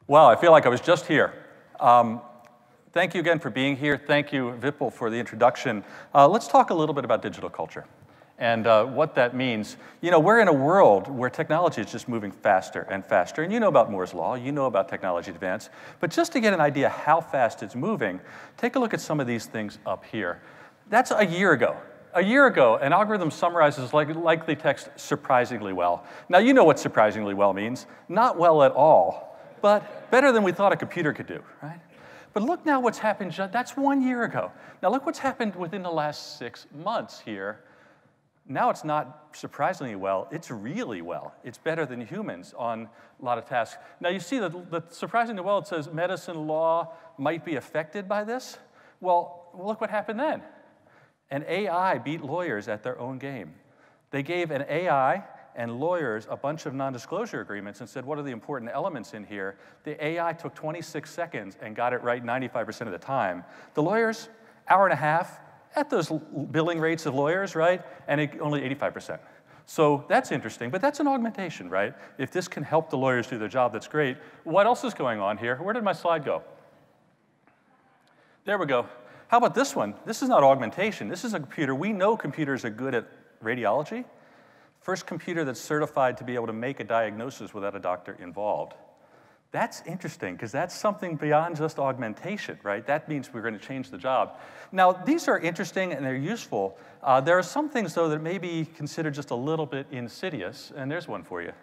Wow, I feel like I was just here. Thank you again for being here. Thank you, Vipul, for the introduction. Let's talk a little bit about digital culture and what that means. You know, we're in a world where technology is just moving faster and faster. And you know about Moore's Law. You know about technology advance. But just to get an idea how fast it's moving, take a look at some of these things up here. That's a year ago. A year ago, an algorithm summarizes likely text surprisingly well. Now, you know what surprisingly well means. Not well at all, but better than we thought a computer could do, right? But look now what's happened, that's 1 year ago. Now look what's happened within the last 6 months here. Now it's not surprisingly well, it's really well. It's better than humans on a lot of tasks. Now you see that surprisingly well, it says medicine law might be affected by this. Well, look what happened then. An AI beat lawyers at their own game. They gave an AI and lawyers a bunch of non-disclosure agreements and said, what are the important elements in here? The AI took 26 seconds and got it right 95% of the time. The lawyers, hour and a half, at those billing rates of lawyers, right? And only 85%. So that's interesting, but that's an augmentation, right? If this can help the lawyers do their job, that's great. What else is going on here? Where did my slide go? There we go. How about this one? This is not augmentation. This is a computer. We know computers are good at radiology. First computer that's certified to be able to make a diagnosis without a doctor involved. That's interesting, because that's something beyond just augmentation, right? That means we're going to change the job. Now, these are interesting and they're useful. There are some things, though, that may be considered just a little bit insidious, and there's one for you.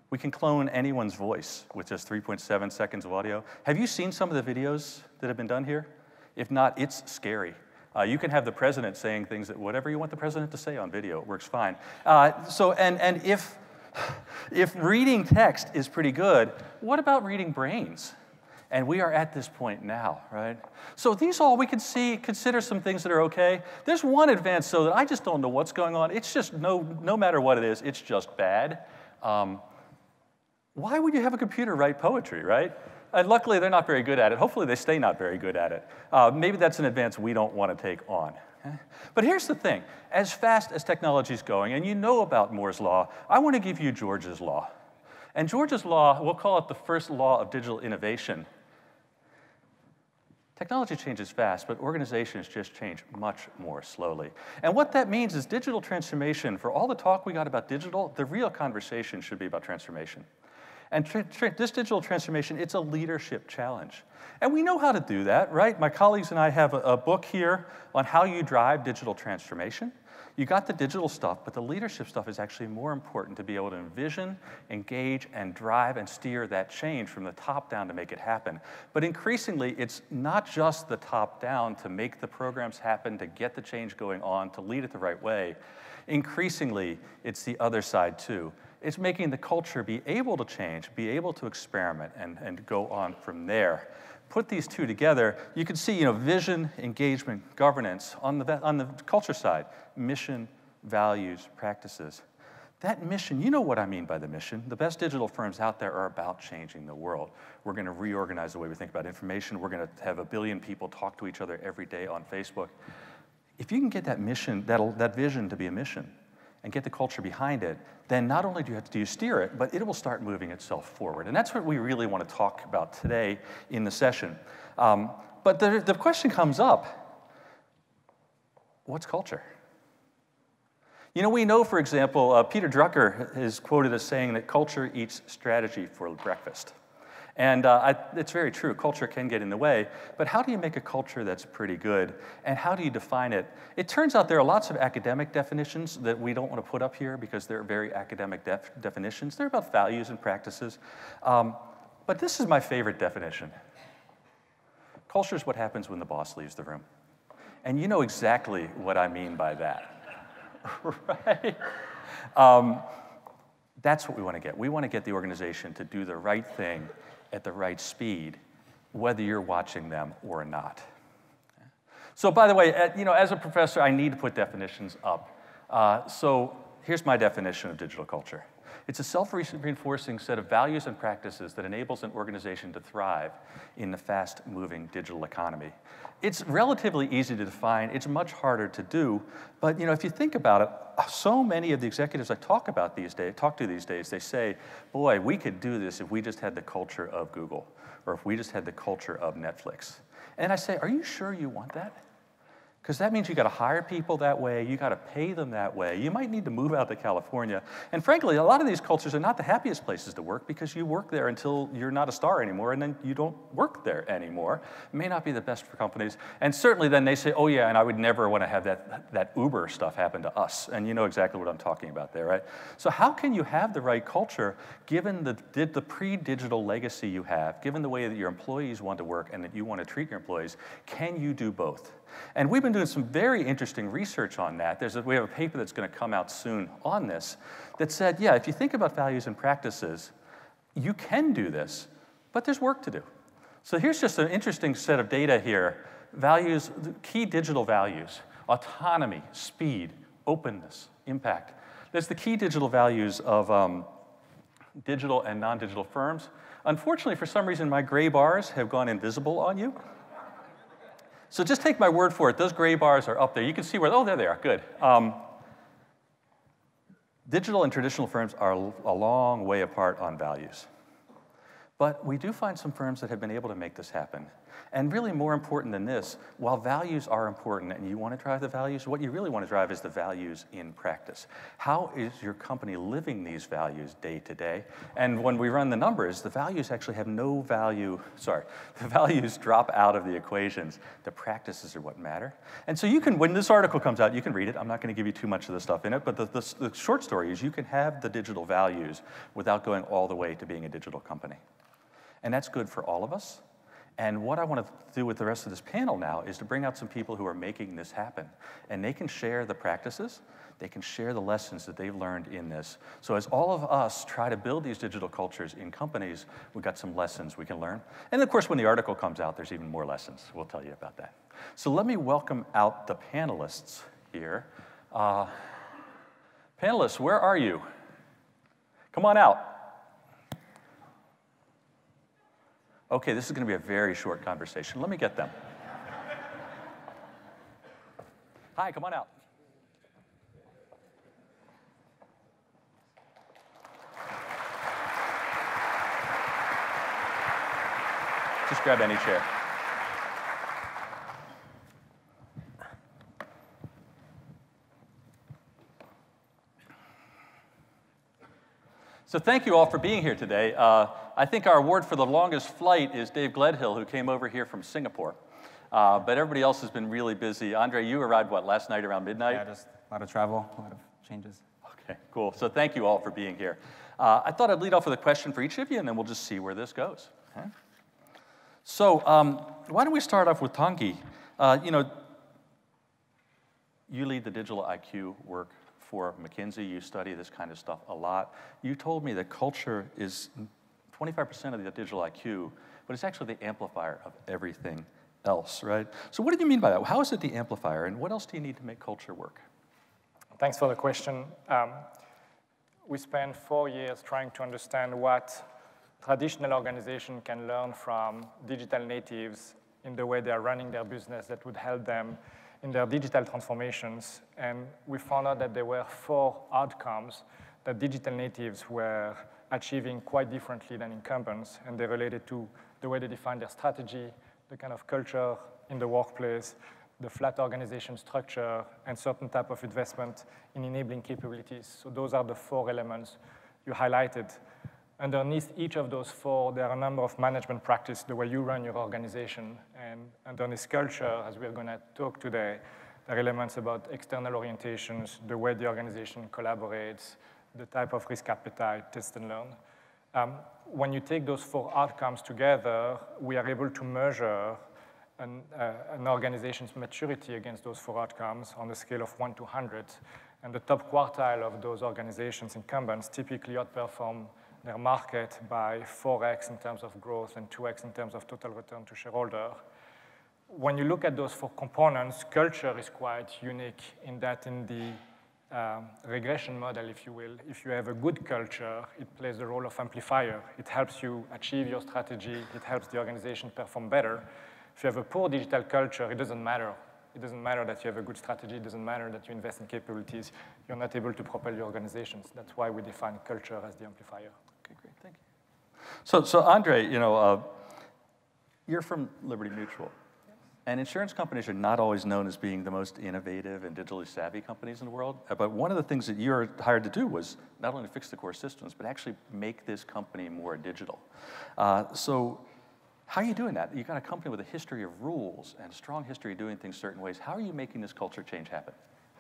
We can clone anyone's voice with just 3.7 seconds of audio. Have you seen some of the videos that have been done here? If not, it's scary. You can have the president saying things that whatever you want the president to say on video, it works fine. And if reading text is pretty good, what about reading brains? And we are at this point now, right? So these all we can consider some things that are okay. There's one advance, though, that I just don't know what's going on. It's just no matter what it is, it's just bad. Why would you have a computer write poetry, right? And luckily, they're not very good at it. Hopefully, they stay not very good at it. Maybe that's an advance we don't want to take on. Okay? But here's the thing. As fast as technology is going, and you know about Moore's Law, I want to give you George's Law. And George's Law, we'll call it the first law of digital innovation. Technology changes fast, but organizations just change much more slowly. And what that means is digital transformation, for all the talk we got about digital, the real conversation should be about transformation. And this digital transformation, it's a leadership challenge. And we know how to do that, right? My colleagues and I have a book here on how you drive digital transformation. You got the digital stuff, but the leadership stuff is actually more important to be able to envision, engage, and drive and steer that change from the top down to make it happen. But increasingly, it's not just the top down to make the programs happen, to get the change going on, to lead it the right way. Increasingly, it's the other side too. It's making the culture be able to change, be able to experiment, and go on from there. Put these two together, you can see, vision, engagement, governance. On the culture side, mission, values, practices. That mission, you know what I mean by the mission. The best digital firms out there are about changing the world. We're going to reorganize the way we think about information. We're going to have 1 billion people talk to each other every day on Facebook. If you can get that mission, that vision to be a mission, and get the culture behind it, then not only do you steer it, but it will start moving itself forward. And that's what we really want to talk about today in the session. But the question comes up, what's culture? We know, for example, Peter Drucker is quoted as saying that culture eats strategy for breakfast. And it's very true. Culture can get in the way. But how do you make a culture that's pretty good? And how do you define it? It turns out there are lots of academic definitions that we don't want to put up here because they're very academic definitions. They're about values and practices. But this is my favorite definition. Culture is what happens when the boss leaves the room. And you know exactly what I mean by that, right? That's what we want to get. We want to get the organization to do the right thing at the right speed, whether you're watching them or not. So by the way, as a professor, I need to put definitions up. So here's my definition of digital culture. It's a self-reinforcing set of values and practices that enables an organization to thrive in the fast-moving digital economy. It's relatively easy to define. It's much harder to do. But if you think about it, so many of the executives I talk to these days, they say, boy, we could do this if we just had the culture of Google, or if we just had the culture of Netflix. And I say, are you sure you want that? Because that means you got to hire people that way, you got to pay them that way, you might need to move out to California. And frankly, a lot of these cultures are not the happiest places to work because you work there until you're not a star anymore, and then you don't work there anymore. It may not be the best for companies. And certainly then they say, oh yeah, and I would never want to have that Uber stuff happen to us. And you know exactly what I'm talking about there, right? So how can you have the right culture given the pre-digital legacy you have, given the way that your employees want to work and that you want to treat your employees? Can you do both? And we've been doing some very interesting research on that. We have a paper that's going to come out soon on this that said, yeah, if you think about values and practices, you can do this, but there's work to do. So here's just an interesting set of data here. Values, key digital values: autonomy, speed, openness, impact. There's the key digital values of digital and non-digital firms. Unfortunately, for some reason, my gray bars have gone invisible on you. So just take my word for it. Those gray bars are up there. You can see where, oh, there they are, good. Digital and traditional firms are a long way apart on values. But we do find some firms that have been able to make this happen. And really more important than this, while values are important and you want to drive the values, what you really want to drive is the values in practice. How is your company living these values day to day? And when we run the numbers, the values actually have no value, the values drop out of the equations. The practices are what matter. And so you can, when this article comes out, you can read it. I'm not going to give you too much of the stuff in it, but the short story is you can have the digital values without going all the way to being a digital company. And that's good for all of us. And what I want to do with the rest of this panel now is to bring out some people who are making this happen. And they can share the practices, they can share the lessons that they've learned in this. So as all of us try to build these digital cultures in companies, we've got some lessons we can learn. And of course, when the article comes out, there's even more lessons. We'll tell you about that. So let me welcome out the panelists here. Panelists, where are you? Come on out. Okay, this is going to be a very short conversation. Let me get them. Hi, come on out. Just grab any chair. So thank you all for being here today. I think our award for the longest flight is Dave Gledhill, who came over here from Singapore. But everybody else has been really busy. Andrei, you arrived, what, last night around midnight? Yeah, just a lot of travel, a lot of changes. Okay, cool. So thank you all for being here. I thought I'd lead off with a question for each of you, and then we'll just see where this goes. Okay? So why don't we start off with Tanguy? You lead the digital IQ work for McKinsey. You study this kind of stuff a lot. You told me that culture is 25% of the digital IQ, but it's actually the amplifier of everything else, right? So what did you mean by that? How is it the amplifier, and what else do you need to make culture work? Thanks for the question. We spent 4 years trying to understand what traditional organizations can learn from digital natives in the way they are running their business that would help them in their digital transformations. And we found out that there were 4 outcomes that digital natives were achieving quite differently than incumbents, and they related to the way they define their strategy, the kind of culture in the workplace, the flat organization structure, and certain type of investment in enabling capabilities. So those are the 4 elements you highlighted. Underneath each of those 4, there are a number of management practices, the way you run your organization. And under this culture, as we're going to talk today, there are elements about external orientations, the way the organization collaborates, the type of risk appetite, test and learn. When you take those 4 outcomes together, we are able to measure an organization's maturity against those 4 outcomes on a scale of 1 to 100. And the top quartile of those organizations, incumbents, typically outperform their market by 4x in terms of growth and 2x in terms of total return to shareholder. When you look at those 4 components, culture is quite unique in that in the regression model, if you will. If you have a good culture, it plays the role of amplifier. It helps you achieve your strategy. It helps the organization perform better. If you have a poor digital culture, it doesn't matter. It doesn't matter that you have a good strategy. It doesn't matter that you invest in capabilities. You're not able to propel your organizations. That's why we define culture as the amplifier. Okay, great, thank you. So Andrei, you're from Liberty Mutual. And insurance companies are not always known as being the most innovative and digitally savvy companies in the world. But one of the things that you were hired to do was not only fix the core systems, but actually make this company more digital. So how are you doing that? You've got a company with a history of rules and a strong history of doing things certain ways. How are you making this culture change happen?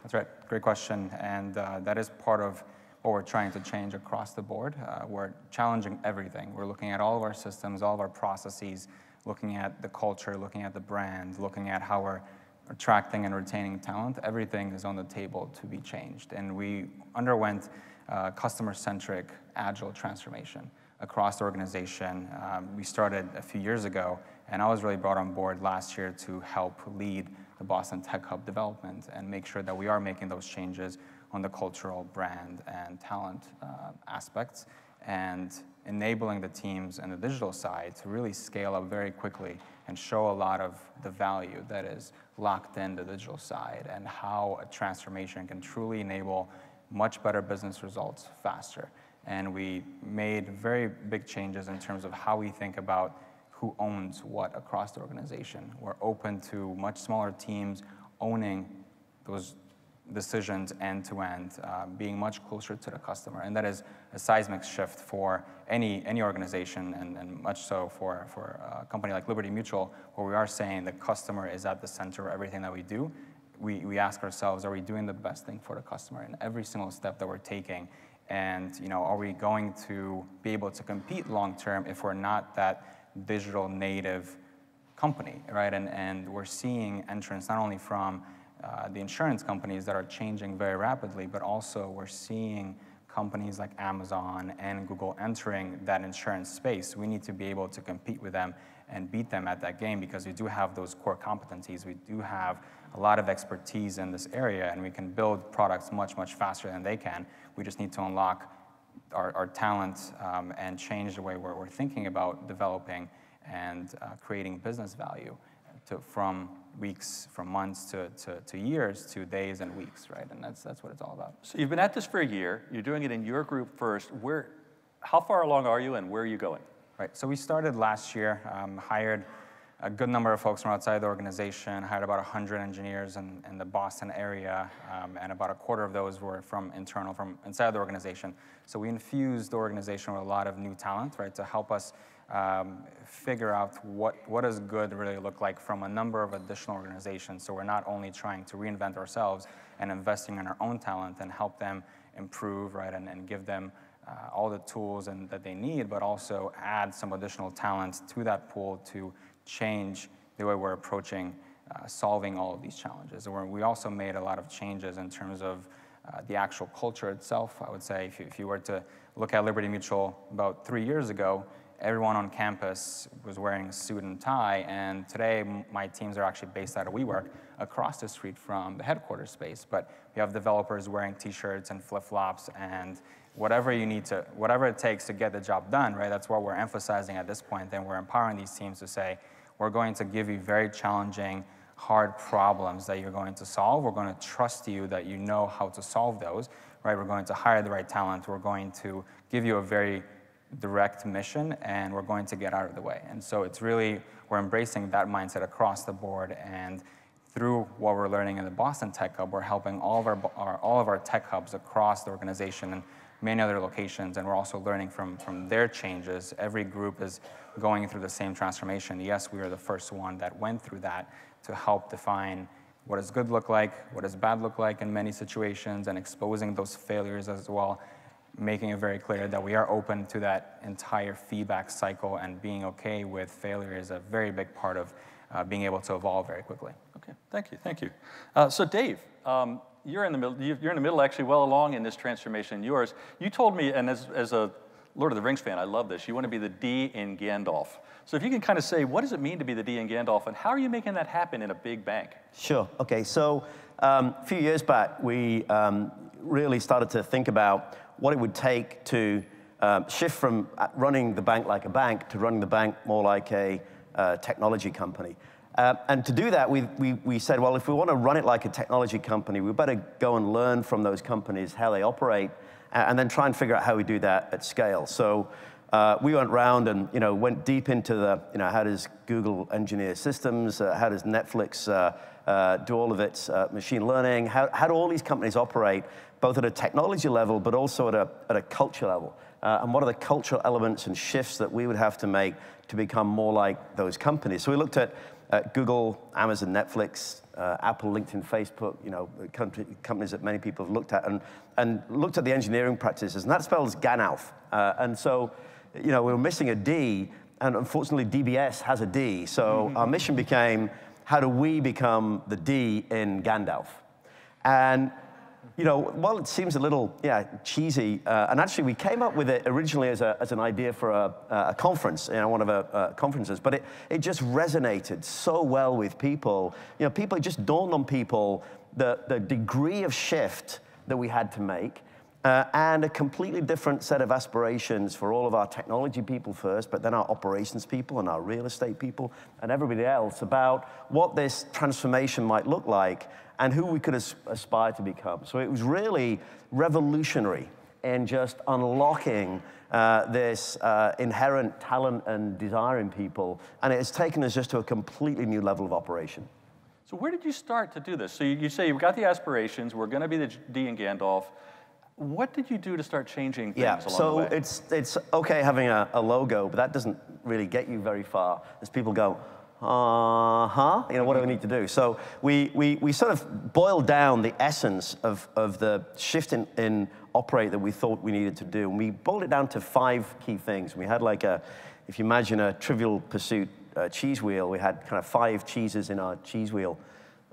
That's right. Great question. And that is part of what we're trying to change across the board. We're challenging everything. We're looking at all of our systems, all of our processes, looking at the culture, looking at the brand, looking at how we're attracting and retaining talent. Everything is on the table to be changed. And we underwent customer-centric, agile transformation across the organization. We started a few years ago, and I was really brought on board last year to help lead the Boston Tech Hub development and make sure that we are making those changes on the cultural, brand, and talent aspects, and enabling the teams and the digital side to really scale up very quickly and show a lot of the value that is locked in the digital side and how a transformation can truly enable much better business results faster. And we made very big changes in terms of how we think about who owns what across the organization. We're open to much smaller teams owning those decisions end-to-end, being much closer to the customer. And that is a seismic shift for any organization, and much so for a company like Liberty Mutual, where we are saying the customer is at the center of everything that we do. We ask ourselves, are we doing the best thing for the customer in every single step that we're taking? And are we going to be able to compete long-term if we're not that digital native company, right? And we're seeing entrants not only from the insurance companies that are changing very rapidly, but also we're seeing companies like Amazon and Google entering that insurance space. We need to be able to compete with them and beat them at that game because we do have those core competencies. We do have a lot of expertise in this area, and we can build products much, much faster than they can. We just need to unlock our talent and change the way we're thinking about developing and creating business value from weeks, from months to years, to days and weeks, right? And that's what it's all about. So you've been at this for a year. You're doing it in your group first. How far along are you, and where are you going? Right. So we started last year, hired a good number of folks from outside the organization, hired about 100 engineers in the Boston area, and about a quarter of those were from inside the organization. So we infused the organization with a lot of new talent, right, to help us figure out what does good really look like from a number of additional organizations. So we're not only trying to reinvent ourselves and investing in our own talent and help them improve, right, and give them all the tools that they need, but also add some additional talent to that pool to change the way we're approaching solving all of these challenges. We also made a lot of changes in terms of the actual culture itself. I would say if you were to look at Liberty Mutual about 3 years ago, everyone on campus was wearing a suit and tie, and today my teams are actually based out of WeWork across the street from the headquarters space. But we have developers wearing t-shirts and flip-flops and whatever it takes to get the job done, right? That's what we're emphasizing at this point. Then we're empowering these teams to say, we're going to give you very challenging, hard problems that you're going to solve. We're going to trust you that you know how to solve those, right? We're going to hire the right talent. We're going to give you a very direct mission, and we're going to get out of the way. And so it's really, we're embracing that mindset across the board, and through what we're learning in the Boston Tech Hub, we're helping all of our tech hubs across the organization and many other locations, and we're also learning from their changes. Every group is going through the same transformation. Yes, we are the first one that went through that to help define what does good look like, what does bad look like in many situations, and exposing those failures as well, making it very clear that we are open to that entire feedback cycle, and being okay with failure is a very big part of being able to evolve very quickly. Okay, thank you. So Dave, you're in the middle, actually well along in this transformation yours. You told me, and as a Lord of the Rings fan, I love this. You want to be the D in Gandalf. So if you can kind of say, what does it mean to be the D in Gandalf, and how are you making that happen in a big bank? Sure. Okay. So a few years back, we really started to think about what it would take to shift from running the bank like a bank to running the bank more like a technology company. And to do that, we said, well, if we want to run it like a technology company, we better go and learn from those companies how they operate, and then try and figure out how we do that at scale. So we went around and went deep into the how does Google engineer systems, how does Netflix do all of its machine learning, how do all these companies operate, both at a technology level but also at a culture level, and what are the cultural elements and shifts that we would have to make to become more like those companies. So we looked at Google, Amazon, Netflix, Apple, LinkedIn, Facebook, companies that many people have looked at, and looked at the engineering practices, and that spells Gandalf. And so, we were missing a D, and unfortunately DBS has a D. So our mission became, how do we become the D in Gandalf? And while it seems a little cheesy, and actually we came up with it originally as an idea for a conference, one of our conferences, but it just resonated so well with people. It just dawned on people the degree of shift that we had to make, and a completely different set of aspirations for all of our technology people first, but then our operations people and our real estate people and everybody else about what this transformation might look like and who we could aspire to become. So it was really revolutionary in just unlocking this inherent talent and desire in people, and it has taken us just to a completely new level of operation. So where did you start to do this? So you say you've got the aspirations, we're going to be the D in Gandalf. What did you do to start changing things along the way? So it's okay having a logo, but that doesn't really get you very far, as people go, what do we need to do? So we sort of boiled down the essence of the shift in operate that we thought we needed to do, and we boiled it down to 5 key things. We had if you imagine a Trivial Pursuit cheese wheel, we had kind of 5 cheeses in our cheese wheel.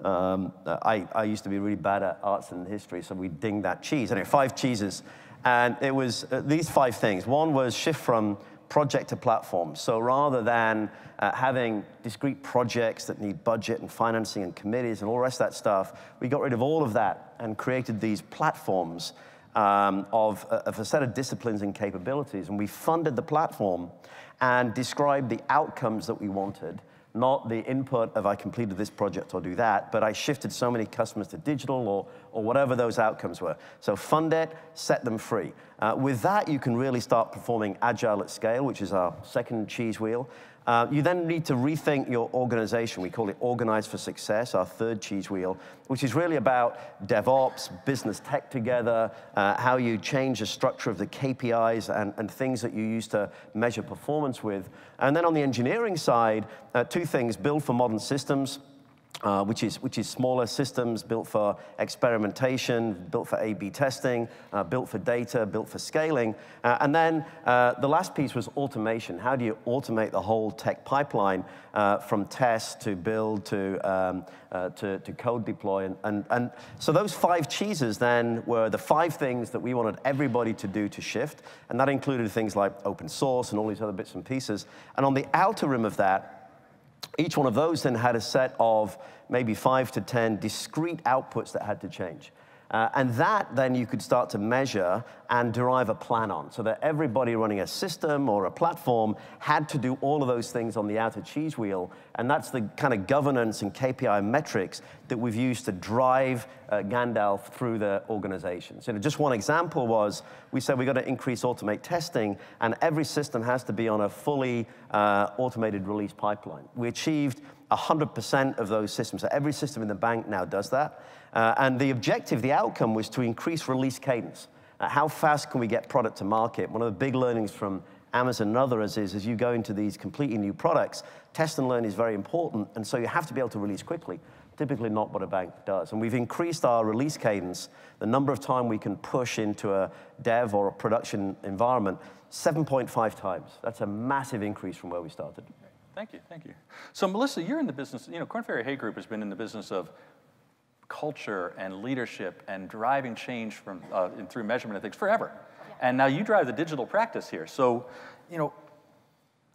I used to be really bad at arts and history, so we dinged that cheese. Anyway, 5 cheeses, and it was these 5 things. One was shift from project to platform. So rather than having discrete projects that need budget and financing and committees and all the rest of that stuff, we got rid of all of that and created these platforms of a set of disciplines and capabilities. And we funded the platform and described the outcomes that we wanted, not the input of I completed this project or do that, but I shifted so many customers to digital or whatever those outcomes were. So fund it, set them free. With that, you can really start performing agile at scale, which is our second cheese wheel. You then need to rethink your organization. We call it Organize for Success, our third cheese wheel, which is really about DevOps, business tech together, how you change the structure of the KPIs and things that you use to measure performance with. And then on the engineering side, 2 things: build for modern systems, which is smaller systems built for experimentation, built for A/B testing, built for data, built for scaling. And then the last piece was automation. How do you automate the whole tech pipeline from test to build to code deploy? And so those 5 cheeses then were the 5 things that we wanted everybody to do to shift. And that included things like open source and all these other bits and pieces. And on the outer rim of that, each one of those then had a set of maybe 5 to 10 discrete outputs that had to change. And that then you could start to measure and derive a plan on, so that everybody running a system or a platform had to do all of those things on the outer cheese wheel. And that's the kind of governance and KPI metrics that we've used to drive Gandalf through the organization. So just one example was, we said we've got to increase automate testing, and every system has to be on a fully automated release pipeline. We achieved 100% of those systems. So every system in the bank now does that. And the objective, the outcome, was to increase release cadence. How fast can we get product to market? One of the big learnings from Amazon and others is, as you go into these completely new products, test and learn is very important, and so you have to be able to release quickly. Typically not what a bank does. And we've increased our release cadence, the number of time we can push into a dev or a production environment, 7.5 times. That's a massive increase from where we started. Thank you, thank you. So Melissa, you're in the business, Korn Ferry Hay Group has been in the business of culture and leadership and driving change from through measurement and things forever. And now you drive the digital practice here. So,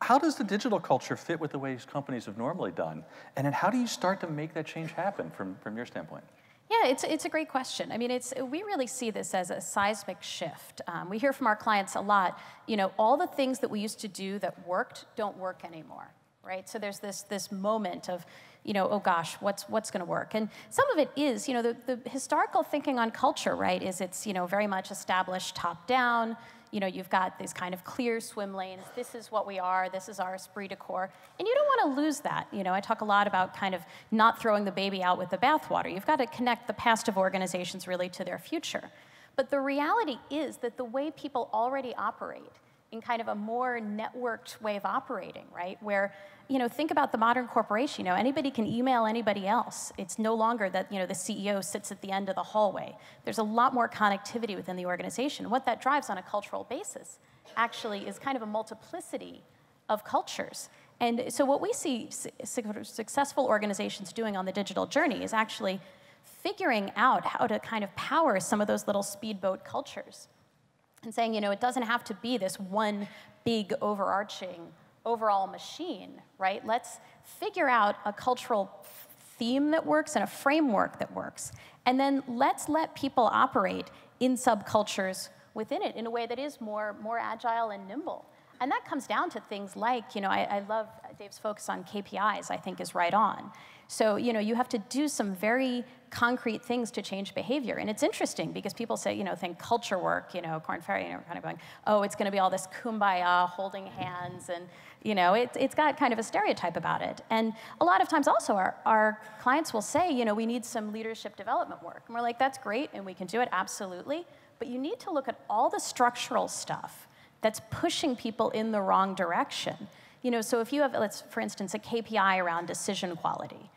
how does the digital culture fit with the ways companies have normally done? And then how do you start to make that change happen from your standpoint? Yeah, it's a great question. I mean, we really see this as a seismic shift. We hear from our clients a lot, all the things that we used to do that worked don't work anymore, right? So there's this moment of, oh gosh, what's going to work? And some of it is, the historical thinking on culture, right, is it's, very much established top-down. You've got these kind of clear swim lanes. This is what we are. This is our esprit de corps. And you don't want to lose that. I talk a lot about kind of not throwing the baby out with the bathwater. You've got to connect the past of organizations really to their future. But the reality is that the way people already operate in kind of a more networked way of operating, right? Where, think about the modern corporation. Anybody can email anybody else. It's no longer that, the CEO sits at the end of the hallway. There's a lot more connectivity within the organization. What that drives on a cultural basis actually is kind of a multiplicity of cultures. And so what we see successful organizations doing on the digital journey is actually figuring out how to kind of power some of those little speedboat cultures. And saying, it doesn't have to be this one big overarching overall machine, right? Let's figure out a cultural theme that works and a framework that works. And then let's let people operate in subcultures within it in a way that is more agile and nimble. And that comes down to things like, I love Dave's focus on KPIs, I think is right on. So, you have to do some very concrete things to change behavior. And it's interesting because people say, think culture work, Korn, Ferry, kind of going, oh, it's going to be all this kumbaya, holding hands, and, it's got kind of a stereotype about it. And a lot of times also our clients will say, we need some leadership development work. And we're like, that's great, and we can do it, absolutely. But you need to look at all the structural stuff that's pushing people in the wrong direction. So if you have, for instance, a KPI around decision quality,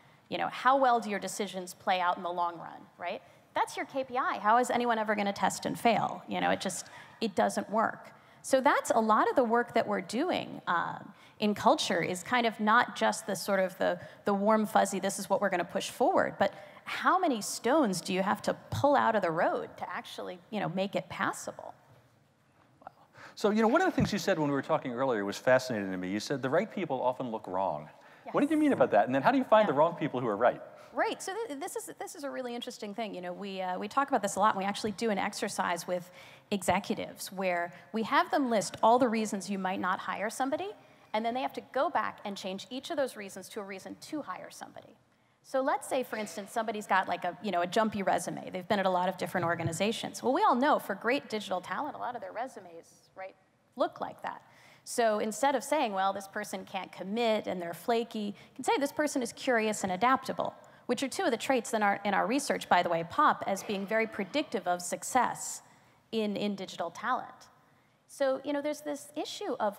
how well do your decisions play out in the long run, right? That's your KPI. How is anyone ever going to test and fail? It doesn't work. So that's a lot of the work that we're doing in culture is kind of not just the sort of the warm, fuzzy, this is what we're going to push forward, but how many stones do you have to pull out of the road to actually, make it passable? So, one of the things you said when we were talking earlier was fascinating to me. You said the right people often look wrong. Yes. What did you mean about that? And then how do you find the wrong people who are right? Right. So this is a really interesting thing. We talk about this a lot, and we actually do an exercise with executives where we have them list all the reasons you might not hire somebody, and then they have to go back and change each of those reasons to a reason to hire somebody. So let's say, for instance, somebody's got like a jumpy resume. They've been at a lot of different organizations. Well, we all know for great digital talent, a lot of their resumes, right, look like that. So instead of saying, well, this person can't commit and they're flaky, you can say this person is curious and adaptable, which are two of the traits that in our research, by the way, pop as being very predictive of success in digital talent. So, there's this issue of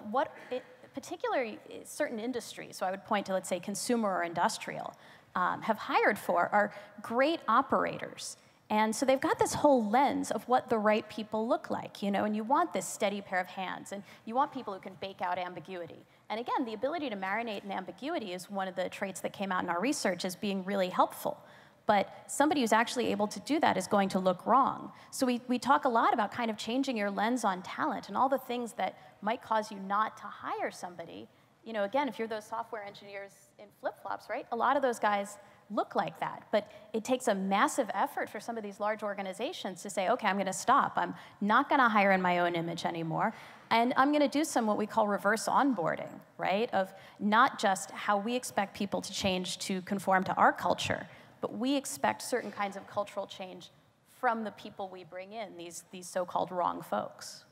particularly certain industries, so I would point to, let's say, consumer or industrial, have hired for are great operators. And so they've got this whole lens of what the right people look like, and you want this steady pair of hands, and you want people who can bake out ambiguity. And again, the ability to marinate in ambiguity is one of the traits that came out in our research as being really helpful. But somebody who's actually able to do that is going to look wrong. So we talk a lot about kind of changing your lens on talent and all the things that might cause you not to hire somebody. Again, if you're those software engineers in flip-flops, right? A lot of those guys look like that. But it takes a massive effort for some of these large organizations to say, okay, I'm going to stop. I'm not going to hire in my own image anymore. And I'm going to do some what we call reverse onboarding, right? Of not just how we expect people to change to conform to our culture, but we expect certain kinds of cultural change from the people we bring in, these so-called wrong folks.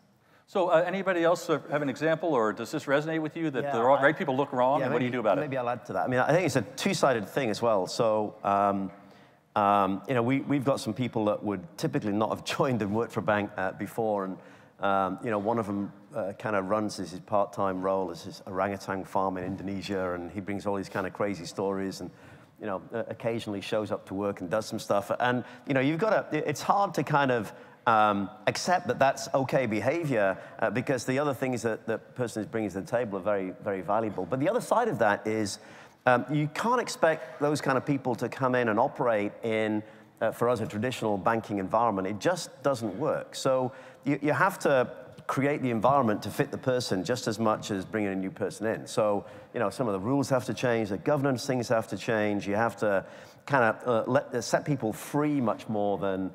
So anybody else have an example, or does this resonate with you, that the right people look wrong, and what do you do about it? Maybe I'll add to that. I mean, I think it's a two-sided thing as well. So, we've got some people that would typically not have joined and worked for a bank before, and one of them kind of runs his part-time role as his orangutan farm in Indonesia, and he brings all these kind of crazy stories, and occasionally shows up to work and does some stuff. And you've got to. It's hard to kind of accept that that's okay behavior because the other things that the person is bringing to the table are very, very valuable. But the other side of that is you can't expect those kind of people to come in and operate in, for us, a traditional banking environment. It just doesn't work. So you have to create the environment to fit the person just as much as bringing a new person in. So, some of the rules have to change, the governance things have to change. You have to kind of set people free much more than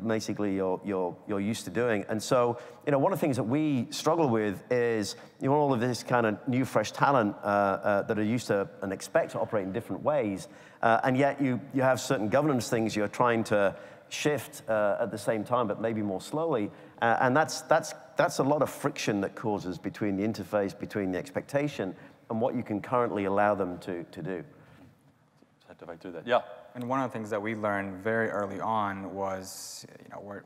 basically you're used to doing. And so, one of the things that we struggle with is, all of this kind of new, fresh talent that are used to and expect to operate in different ways, and yet you have certain governance things you're trying to shift at the same time, but maybe more slowly. And that's a lot of friction that causes between the interface, between the expectation, and what you can currently allow them to do. If I do that, yeah. And one of the things that we learned very early on was,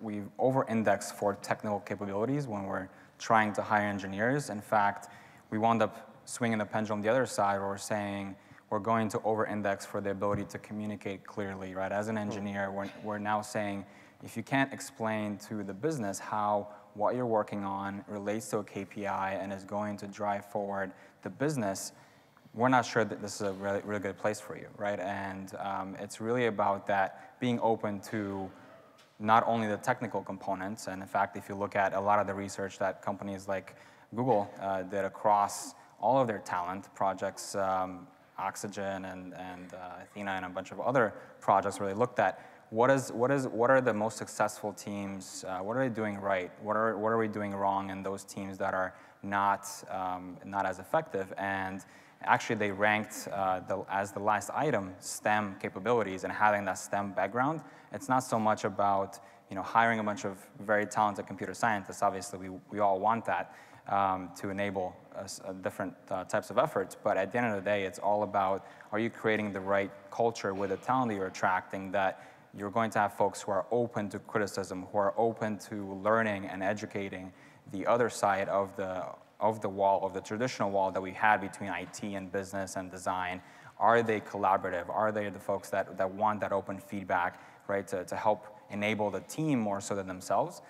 we over-index for technical capabilities when we're trying to hire engineers. In fact, we wound up swinging the pendulum the other side, where we're saying we're going to over-index for the ability to communicate clearly, right? As an engineer, we're now saying, if you can't explain to the business how what you're working on relates to a KPI and is going to drive forward the business, we're not sure that this is a really, really good place for you, right? And it's really about that being open to not only the technical components, and in fact, if you look at a lot of the research that companies like Google did across all of their talent projects, Oxygen and Athena and a bunch of other projects, where they looked at what are the most successful teams, what are they doing right, what are we doing wrong in those teams that are not as effective. And actually, they ranked as the last item STEM capabilities and having that STEM background. It's not so much about hiring a bunch of very talented computer scientists. Obviously, we all want that to enable different types of efforts. But at the end of the day, it's all about, are you creating the right culture with the talent that you're attracting, that you're going to have folks who are open to criticism, who are open to learning and educating the other side of the wall, of the traditional wall that we had between IT and business and design. Are they collaborative? Are they the folks that want that open feedback, right, to help enable the team more so than themselves?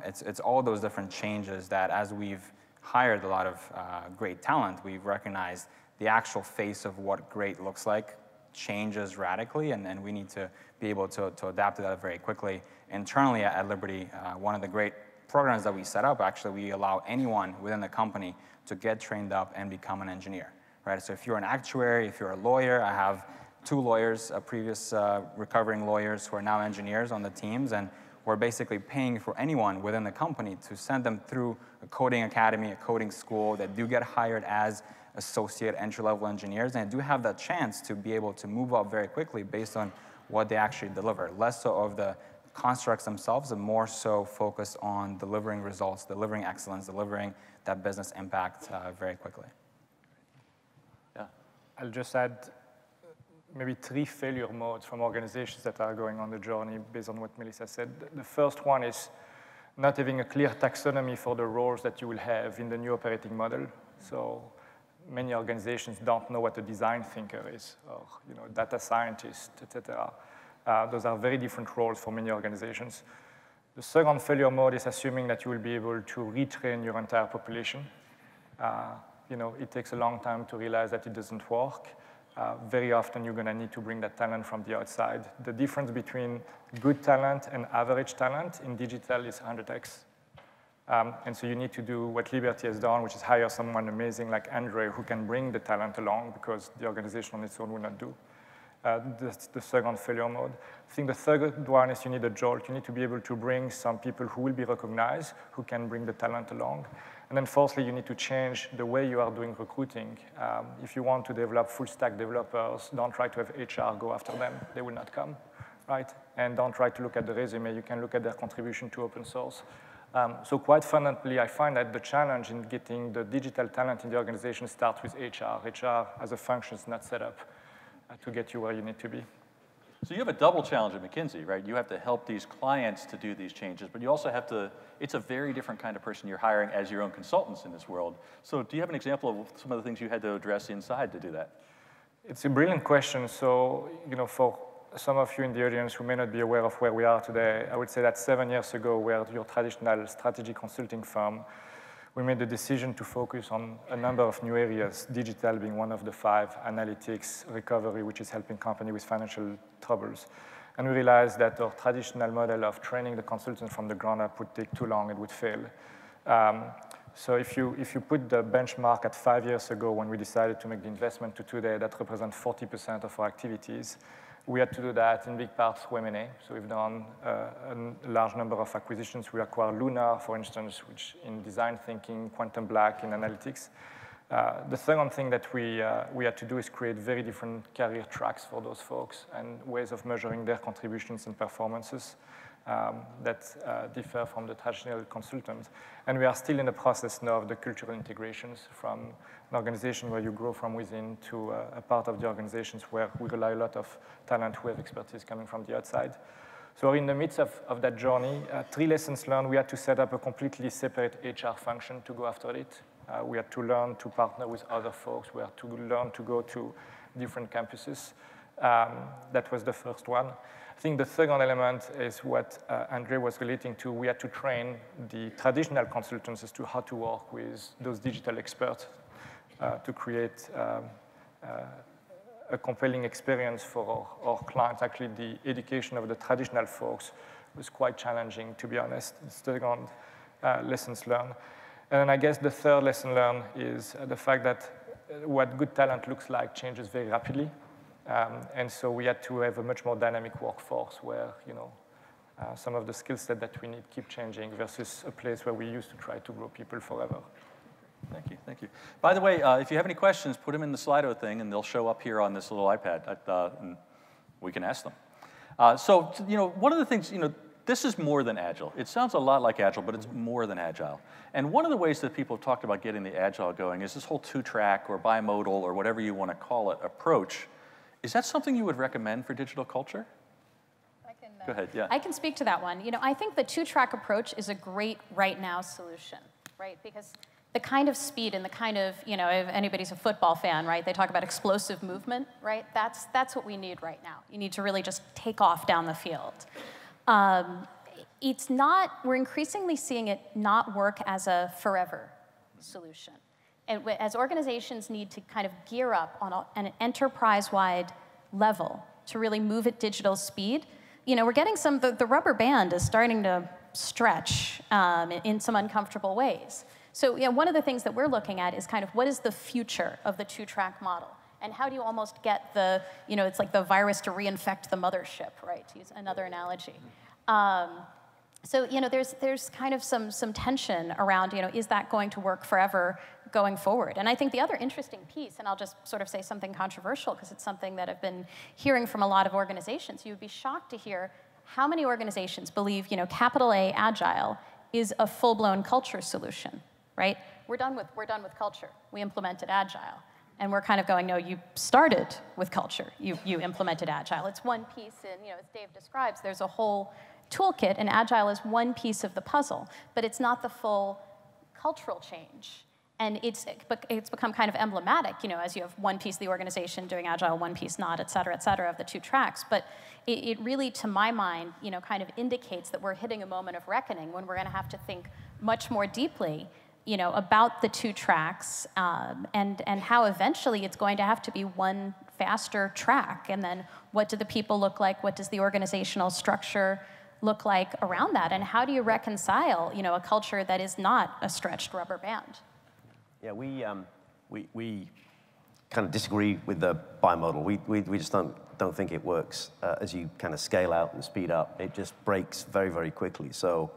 It's all those different changes that, as we've hired a lot of great talent, we've recognized the actual face of what great looks like changes radically, and we need to be able to adapt to that very quickly. Internally at Liberty, one of the great programs that we set up, actually, we allow anyone within the company to get trained up and become an engineer, right? So if you're an actuary, if you're a lawyer, I have 2 lawyers, previous recovering lawyers who are now engineers on the teams, and we're basically paying for anyone within the company to send them through a coding academy, a coding school, that do get hired as associate entry-level engineers, and do have that chance to be able to move up very quickly based on what they actually deliver. Less so of the constructs themselves, and more so focused on delivering results, delivering excellence, delivering that business impact very quickly. Yeah. I'll just add maybe 3 failure modes from organizations that are going on the journey based on what Melissa said. The first one is not having a clear taxonomy for the roles that you will have in the new operating model. So many organizations don't know what a design thinker is, or data scientist, etc. Those are very different roles for many organizations. The second failure mode is assuming that you will be able to retrain your entire population. It takes a long time to realize that it doesn't work. Very often, you're going to need to bring that talent from the outside. The difference between good talent and average talent in digital is 100x. And so you need to do what Liberty has done, which is hire someone amazing like Andrei, who can bring the talent along, because the organization on its own will not do. That's the second failure mode. I think the third one is you need a jolt. You need to be able to bring some people who will be recognized, who can bring the talent along. And then fourthly, you need to change the way you are doing recruiting. If you want to develop full-stack developers, don't try to have HR go after them. They will not come, right? And don't try to look at the resume. You can look at their contribution to open source. So quite fundamentally, I find that the challenge in getting the digital talent in the organization starts with HR. HR as a function is not set up to get you where you need to be. So you have a double challenge at McKinsey, right? You have to help these clients to do these changes, but you also have to, it's a very different kind of person you're hiring as your own consultants in this world. So do you have an example of some of the things you had to address inside to do that? It's a brilliant question. So, for some of you in the audience who may not be aware of where we are today, I would say that 7 years ago, we're your traditional strategy consulting firm. We made the decision to focus on a number of new areas, digital being one of the 5, analytics, recovery, which is helping companies with financial troubles. And we realized that our traditional model of training the consultants from the ground up would take too long, it would fail. So if you put the benchmark at 5 years ago when we decided to make the investment to today, that represents 40% of our activities. We had to do that in big part through M&A. So we've done a large number of acquisitions. We acquired Lunar, for instance, which in design thinking, Quantum Black in analytics. The second thing that we had to do is create very different career tracks for those folks and ways of measuring their contributions and performances that differ from the traditional consultant. And we are still in the process now of the cultural integrations from an organization where you grow from within to a part of the organizations where we rely a lot of talent who have expertise coming from the outside. So in the midst of that journey, 3 lessons learned. We had to set up a completely separate HR function to go after it. We had to learn to partner with other folks. We had to learn to go to different campuses. That was the first one. I think the second element is what Andrei was relating to. We had to train the traditional consultants as to how to work with those digital experts to create a compelling experience for our clients. Actually, the education of the traditional folks was quite challenging, to be honest. It's the second lessons learned. And then I guess the third lesson learned is the fact that what good talent looks like changes very rapidly. And so we had to have a much more dynamic workforce where, some of the skill set that we need keep changing versus a place where we used to try to grow people forever. Thank you, thank you. By the way, if you have any questions, put them in the Slido thing, and they'll show up here on this little iPad, and we can ask them. So, one of the things, this is more than Agile. It sounds a lot like Agile, but it's more than Agile. And one of the ways that people have talked about getting the Agile going is this whole 2-track or bimodal or whatever you want to call it approach. Is that something you would recommend for digital culture? Go ahead, yeah. I can speak to that one. I think the 2-track approach is a great right now solution, right? Because the kind of speed and the kind of, if anybody's a football fan, right? They talk about explosive movement, right? That's what we need right now. You need to really just take off down the field. We're increasingly seeing it not work as a forever solution. And as organizations need to kind of gear up on an enterprise-wide level to really move at digital speed, we're getting the rubber band is starting to stretch in some uncomfortable ways. So one of the things that we're looking at is kind of what is the future of the 2-track model? And how do you almost get it's like the virus to reinfect the mothership, right, to use another analogy. So there's kind of some tension around, is that going to work forever going forward? And I think the other interesting piece, and I'll just sort of say something controversial because it's something that I've been hearing from a lot of organizations. You would be shocked to hear how many organizations believe, capital A Agile is a full-blown culture solution, right? We're done with culture. We implemented Agile. And we're kind of going, no, you started with culture. You implemented Agile. It's one piece, and as Dave describes, there's a whole toolkit, and Agile is one piece of the puzzle, but it's not the full cultural change. And it's become kind of emblematic, as you have one piece of the organization doing Agile, one piece not, et cetera, of the 2 tracks. But it really, to my mind, kind of indicates that we're hitting a moment of reckoning when we're going to have to think much more deeply about the 2 tracks and how eventually it's going to have to be one faster track. And then what do the people look like? What does the organizational structure look like around that? And how do you reconcile, a culture that is not a stretched rubber band? Yeah, we kind of disagree with the bimodal. We just don't think it works as you kind of scale out and speed up. It just breaks very, very quickly. So,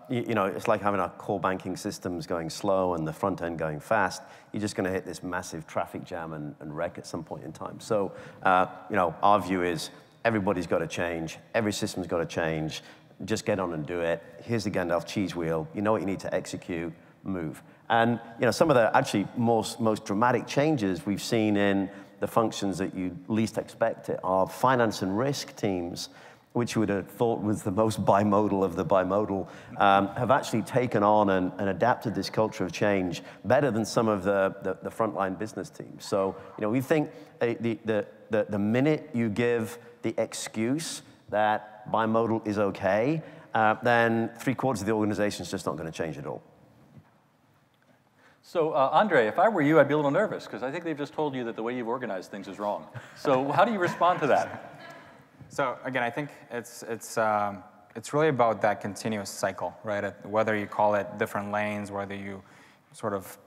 it's like having our core banking systems going slow and the front end going fast. You're just going to hit this massive traffic jam and wreck at some point in time. So, our view is everybody's got to change. Every system's got to change. Just get on and do it. Here's the Gandalf cheese wheel. You know what you need to execute, move. And some of the actually most dramatic changes we've seen in the functions that you least expect it are finance and risk teams, which you would have thought was the most bimodal of the bimodal, have actually taken on and adapted this culture of change better than some of the frontline business teams. So, we think the minute you give the excuse that bimodal is okay, then 3/4 of the organization is just not going to change at all. So, Andrei, if I were you, I'd be a little nervous, because I think they've just told you that the way you've organized things is wrong. So how do you respond to that? So again, I think it's really about that continuous cycle, right? Whether you call it different lanes, whether you sort of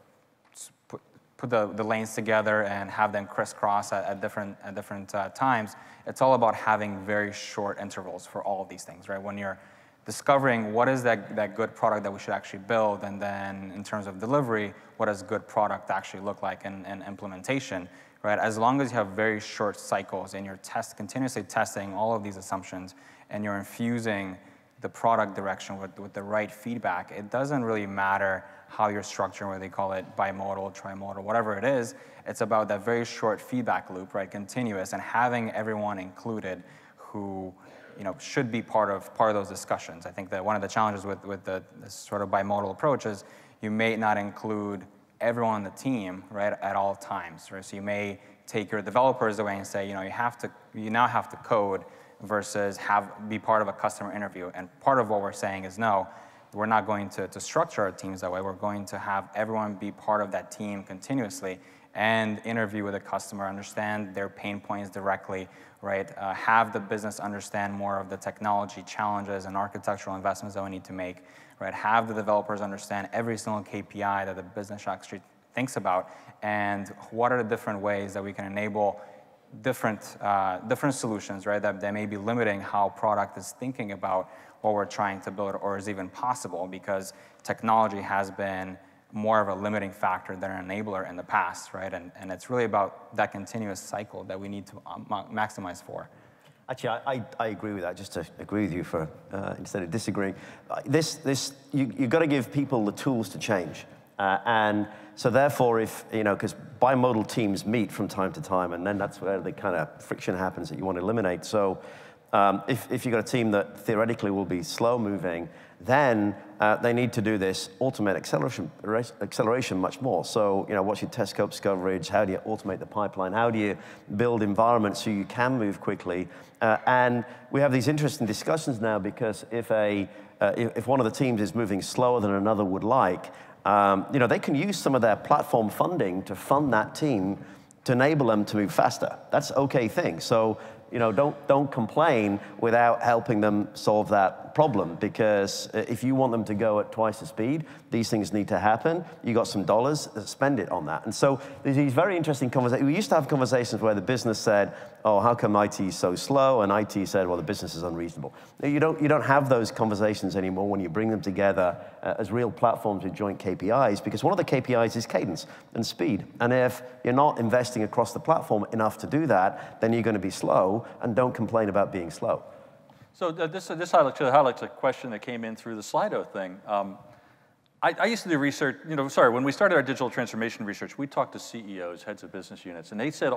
put the lanes together and have them crisscross at different times, it's all about having very short intervals for all of these things, right? When you're discovering what is that good product that we should actually build, and then in terms of delivery, what does good product actually look like in implementation, right? As long as you have very short cycles and you're continuously testing all of these assumptions and you're infusing the product direction with the right feedback, it doesn't really matter how you're structuring, whether they call it bimodal, trimodal, whatever it is. It's about that very short feedback loop, right, continuous, and having everyone included who should be part of those discussions. I think that one of the challenges with this sort of bimodal approach is you may not include everyone on the team, right, at all times, right? So you may take your developers away and say, you now have to code versus be part of a customer interview. And part of what we're saying is, no, we're not going to structure our teams that way. We're going to have everyone be part of that team continuously and interview with the customer, understand their pain points directly, right? Have the business understand more of the technology challenges and architectural investments that we need to make, right? Have the developers understand every single KPI that the business actually thinks about, and what are the different ways that we can enable different solutions, right? That may be limiting how product is thinking about what we're trying to build or is even possible, because technology has been more of a limiting factor than an enabler in the past, right? And it's really about that continuous cycle that we need to maximize for. Actually, I agree with that, just to agree with you instead of disagreeing. You've got to give people the tools to change. And so therefore, because bimodal teams meet from time to time, and then that's where the kind of friction happens that you want to eliminate. So if you've got a team that theoretically will be slow moving, then they need to do this automate acceleration much more. So, what's your test scopes coverage? How do you automate the pipeline? How do you build environments so you can move quickly? And we have these interesting discussions now, because if one of the teams is moving slower than another would like, they can use some of their platform funding to fund that team to enable them to move faster. That's an okay thing. So, don't complain without helping them solve that problem, because if you want them to go at twice the speed, these things need to happen. You got some dollars, spend it on that. And so there's these very interesting conversations. We used to have conversations where the business said, oh, how come IT is so slow? And IT said, well, the business is unreasonable. You don't have those conversations anymore when you bring them together as real platforms with joint KPIs, because one of the KPIs is cadence and speed. And if you're not investing across the platform enough to do that, then you're going to be slow, and don't complain about being slow. So this highlights a question that came in through the Slido thing. I used to do research, when we started our digital transformation research, we talked to CEOs, heads of business units, and they said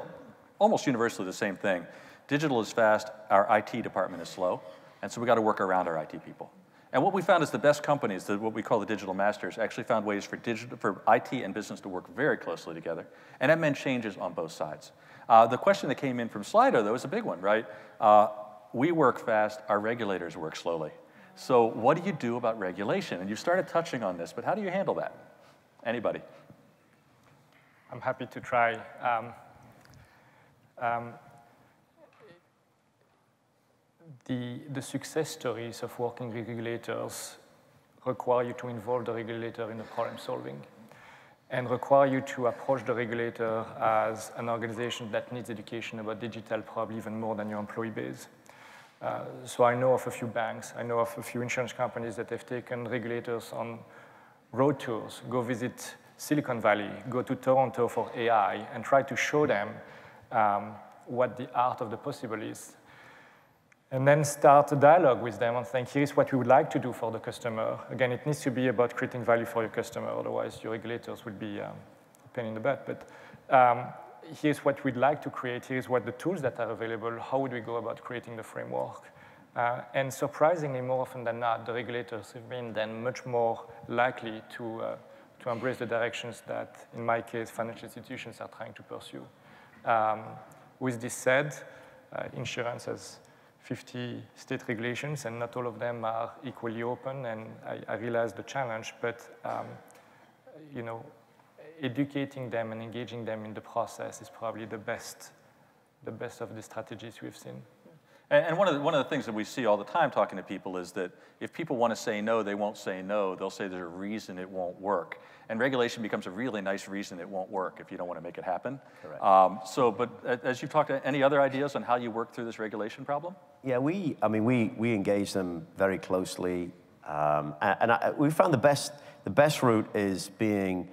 almost universally the same thing. Digital is fast, our IT department is slow, and so we got to work around our IT people. And what we found is the best companies, what we call the digital masters, actually found ways for IT and business to work very closely together, and that meant changes on both sides. The question that came in from Slido, though, is a big one, right? We work fast, our regulators work slowly. So what do you do about regulation? And you started touching on this, but how do you handle that? Anybody? I'm happy to try. The success stories of working with regulators require you to involve the regulator in the problem solving, and require you to approach the regulator as an organization that needs education about digital probably even more than your employee base. So I know of a few banks, I know of a few insurance companies that have taken regulators on road tours, go visit Silicon Valley, go to Toronto for AI, and try to show them what the art of the possible is. And then start a dialogue with them and think, here's what we would like to do for the customer. Again, it needs to be about creating value for your customer, otherwise your regulators will be a pain in the butt. But here's what we'd like to create, here's what the tools that are available, how would we go about creating the framework? And surprisingly, more often than not, the regulators have been then much more likely to embrace the directions that, in my case, financial institutions are trying to pursue. With this said, insurance has 50 state regulations, and not all of them are equally open, and I realize the challenge, but educating them and engaging them in the process is probably the best of the strategies we've seen. And one of the things that we see all the time talking to people is that if people want to say no, they won't say no. They'll say there's a reason it won't work. And regulation becomes a really nice reason it won't work if you don't want to make it happen. Correct. But as you've talked, any other ideas on how you work through this regulation problem? Yeah, we engage them very closely. We found the best route is being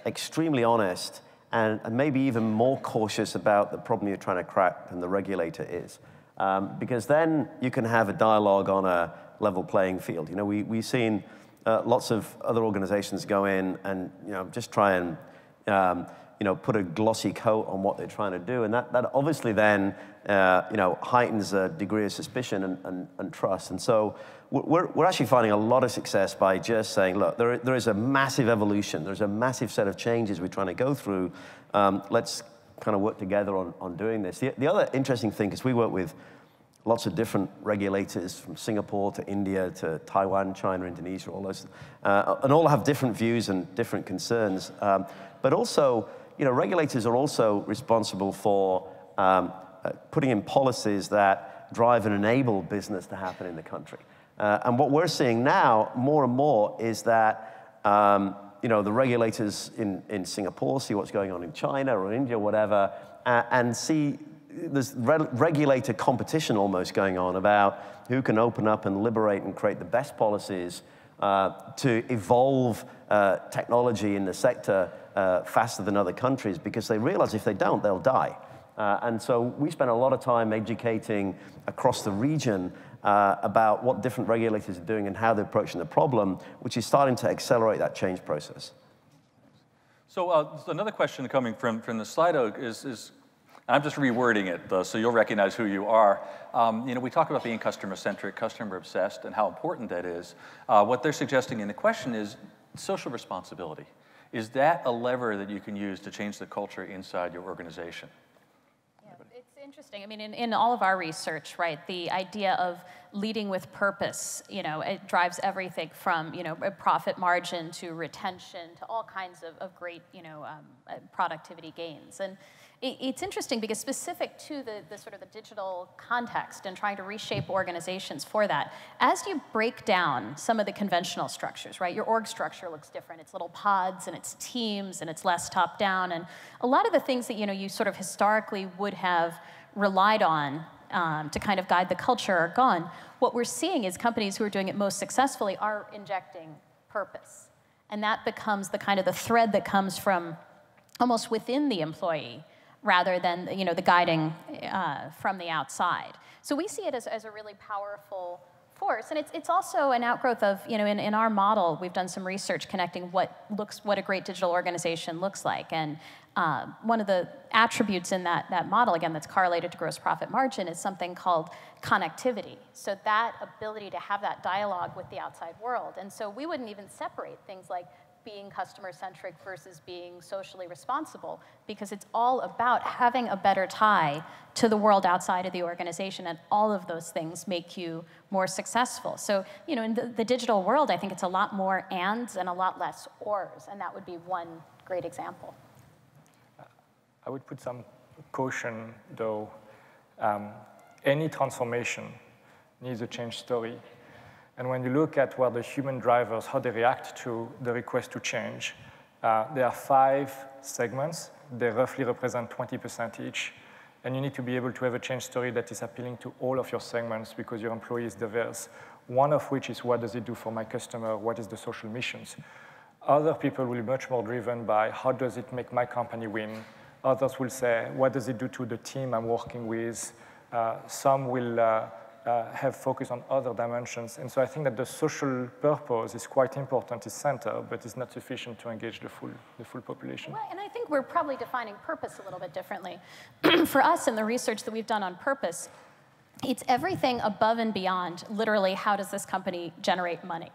extremely honest and maybe even more cautious about the problem you're trying to crack than the regulator is. Because then you can have a dialogue on a level playing field. You know, we've seen lots of other organizations go in and just try and put a glossy coat on what they're trying to do, and that obviously then heightens a degree of suspicion and trust. And so we're actually finding a lot of success by just saying, look, there is a massive evolution. There's a massive set of changes we're trying to go through. Let's kind of work together on doing this. The other interesting thing is we work with lots of different regulators from Singapore to India to Taiwan, China, Indonesia, all those, and all have different views and different concerns. But also, regulators are also responsible for putting in policies that drive and enable business to happen in the country. And what we're seeing now, more and more, is that the regulators in Singapore see what's going on in China or India, whatever, and see there's regulator competition almost going on about who can open up and liberate and create the best policies to evolve technology in the sector faster than other countries, because they realize if they don't, they'll die. And so we spend a lot of time educating across the region about what different regulators are doing and how they're approaching the problem, which is starting to accelerate that change process. So another question coming from the Slido is I'm just rewording it, so you'll recognize who you are. We talk about being customer-centric, customer-obsessed, and how important that is. What they're suggesting in the question is social responsibility. Is that a lever that you can use to change the culture inside your organization? Yeah, it's interesting. I mean, in all of our research, right, the idea of leading with purpose, it drives everything from, a profit margin to retention to all kinds of great, productivity gains. And it's interesting because specific to the sort of the digital context and trying to reshape organizations for that, as you break down some of the conventional structures, right? Your org structure looks different. It's little pods and it's teams and it's less top down. And a lot of the things that, you sort of historically would have relied on to kind of guide the culture are gone. What we're seeing is companies who are doing it most successfully are injecting purpose. And that becomes the kind of the thread that comes from almost within the employee, rather than the guiding from the outside. So we see it as a really powerful force, and it's also an outgrowth of in our model we've done some research connecting what a great digital organization looks like, and one of the attributes in that model, again, that's correlated to gross profit margin, is something called connectivity. So that ability to have that dialogue with the outside world, and so we wouldn't even separate things like being customer-centric versus being socially responsible, because it's all about having a better tie to the world outside of the organization, and all of those things make you more successful. So, in the digital world, I think it's a lot more ands and a lot less ors, and that would be one great example. I would put some caution, though. Any transformation needs a change story. And when you look at what the human drivers, how they react to the request to change, there are 5 segments. They roughly represent 20% each. And you need to be able to have a change story that is appealing to all of your segments because your employee is diverse. One of which is, what does it do for my customer? What is the social missions? Other people will be much more driven by, how does it make my company win? Others will say, what does it do to the team I'm working with? Some will have focus on other dimensions. And so I think that the social purpose is quite important, is center, but it's not sufficient to engage the full population. Well, and I think we're probably defining purpose a little bit differently. For us, in the research that we've done on purpose, it's everything above and beyond, literally, how does this company generate money?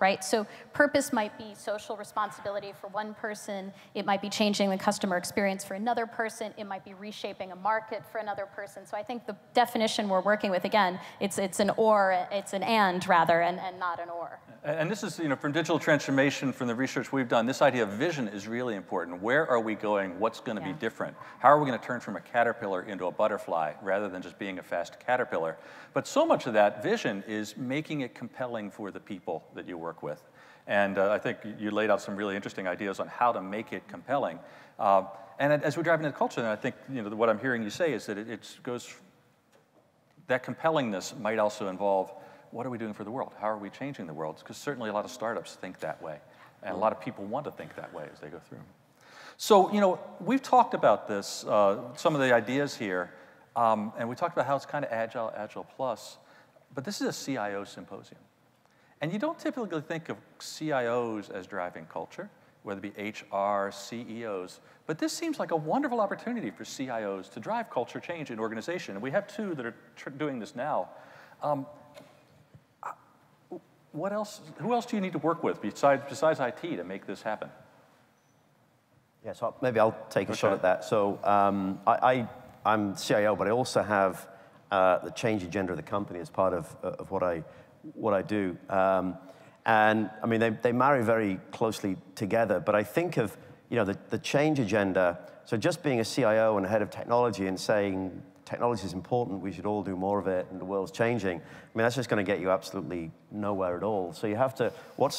Right? So purpose might be social responsibility for one person. It might be changing the customer experience for another person. It might be reshaping a market for another person. So I think the definition we're working with, again, it's an or, it's an and rather, and not an or. And this is, from digital transformation, from the research we've done, this idea of vision is really important. Where are we going? What's going to be different? How are we going to turn from a caterpillar into a butterfly rather than just being a fast caterpillar? But so much of that vision is making it compelling for the people that you work with. And I think you laid out some really interesting ideas on how to make it compelling. And as we drive into culture, then I think what I'm hearing you say is that that compellingness might also involve, what are we doing for the world? How are we changing the world? Because certainly a lot of startups think that way. And a lot of people want to think that way as they go through. So, we've talked about this, some of the ideas here, and we talked about how it's kind of agile, agile plus, but this is a CIO symposium. And you don't typically think of CIOs as driving culture, whether it be HR, CEOs, but this seems like a wonderful opportunity for CIOs to drive culture change in organization. And we have two that are doing this now. Who else do you need to work with besides IT to make this happen? Yeah, so maybe I'll take a shot at that. So I'm CIO, but I also have the change agenda of the company as part of what I do. And I mean, they marry very closely together, but I think of the change agenda, so just being a CIO and a head of technology and saying technology is important, we should all do more of it, and the world's changing. I mean, that's just going to get you absolutely nowhere at all. So you have to, what